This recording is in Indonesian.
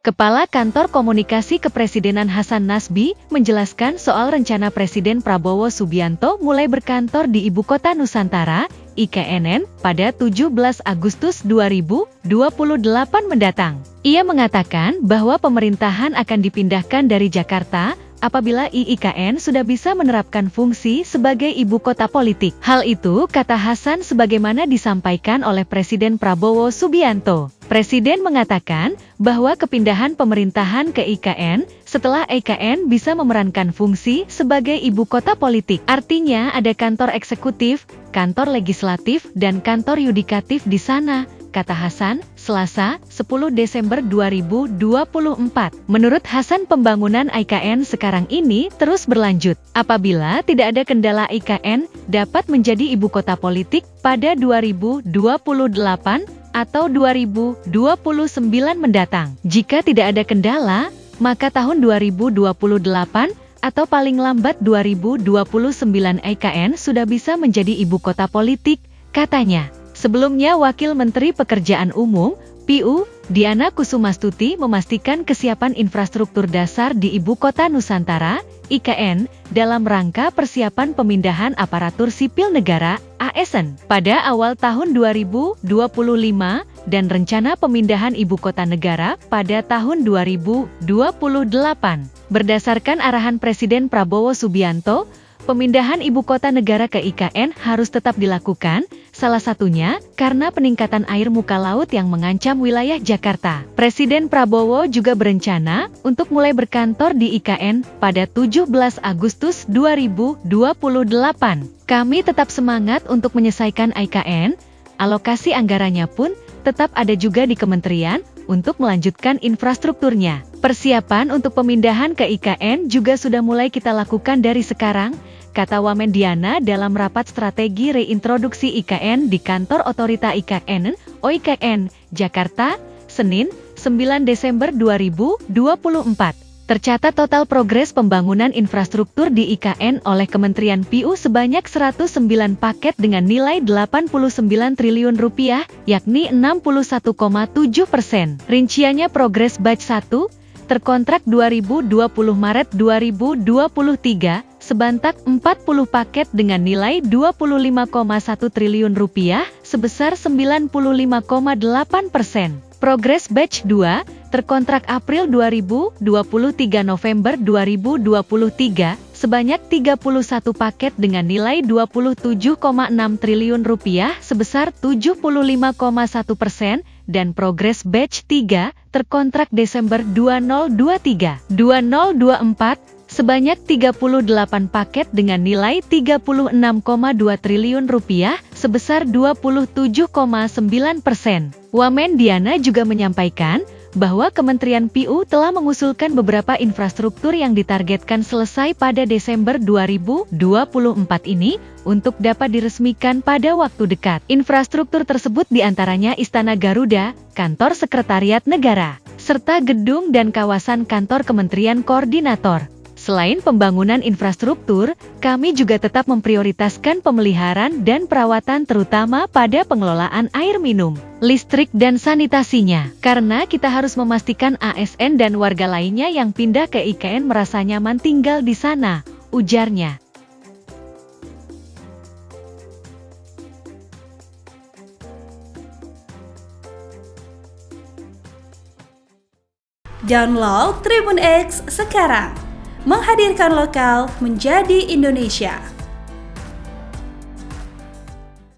Kepala Kantor Komunikasi Kepresidenan Hasan Nasbi menjelaskan soal rencana Presiden Prabowo Subianto mulai berkantor di Ibu Kota Nusantara, IKNN, pada 17 Agustus 2028 mendatang. Ia mengatakan bahwa pemerintahan akan dipindahkan dari Jakarta apabila IIKN sudah bisa menerapkan fungsi sebagai ibu kota politik. Hal itu, kata Hasan, sebagaimana disampaikan oleh Presiden Prabowo Subianto. Presiden mengatakan bahwa kepindahan pemerintahan ke IKN setelah IKN bisa memerankan fungsi sebagai ibu kota politik. Artinya ada kantor eksekutif, kantor legislatif, dan kantor yudikatif di sana, kata Hasan, Selasa, 10 Desember 2024. Menurut Hasan, pembangunan IKN sekarang ini terus berlanjut. Apabila tidak ada kendala, IKN dapat menjadi ibu kota politik pada 2028 atau 2029 mendatang. Jika tidak ada kendala, maka tahun 2028 atau paling lambat 2029 IKN sudah bisa menjadi ibu kota politik, katanya. Sebelumnya, Wakil Menteri Pekerjaan Umum, PU, Diana Kusumastuti memastikan kesiapan infrastruktur dasar di Ibu Kota Nusantara, IKN, dalam rangka persiapan pemindahan aparatur sipil negara, ASN, pada awal tahun 2025 dan rencana pemindahan Ibu Kota Negara pada tahun 2028. Berdasarkan arahan Presiden Prabowo Subianto, pemindahan Ibu Kota Negara ke IKN harus tetap dilakukan, salah satunya karena peningkatan air muka laut yang mengancam wilayah Jakarta. Presiden Prabowo juga berencana untuk mulai berkantor di IKN pada 17 Agustus 2028. Kami tetap semangat untuk menyelesaikan IKN, alokasi anggarannya pun tetap ada juga di kementerian untuk melanjutkan infrastrukturnya. Persiapan untuk pemindahan ke IKN juga sudah mulai kita lakukan dari sekarang, kata Wamen Diana dalam rapat strategi reintroduksi IKN di kantor Otorita IKN, OIKN, Jakarta, Senin, 9 Desember 2024. Tercatat total progres pembangunan infrastruktur di IKN oleh Kementerian PU sebanyak 109 paket dengan nilai Rp89 triliun, yakni 61,7%. Rinciannya progres batch 1, terkontrak 2020 Maret 2023, sebanyak 40 paket dengan nilai Rp25,1 triliun, sebesar 95,8%. Progres batch 2, terkontrak April 2023 November 2023, sebanyak 31 paket dengan nilai Rp27,6 triliun, sebesar 75,1%, dan progres batch 3, terkontrak Desember 2023-2024, sebanyak 38 paket dengan nilai Rp36,2 triliun, sebesar 27,9%. Wamen Diana juga menyampaikan bahwa Kementerian PU telah mengusulkan beberapa infrastruktur yang ditargetkan selesai pada Desember 2024 ini untuk dapat diresmikan pada waktu dekat. Infrastruktur tersebut diantaranya Istana Garuda, Kantor Sekretariat Negara, serta gedung dan kawasan kantor Kementerian Koordinator. Selain pembangunan infrastruktur, kami juga tetap memprioritaskan pemeliharaan dan perawatan terutama pada pengelolaan air minum, listrik dan sanitasinya. Karena kita harus memastikan ASN dan warga lainnya yang pindah ke IKN merasa nyaman tinggal di sana, ujarnya. Download Tribun X sekarang. Menghadirkan lokal menjadi Indonesia.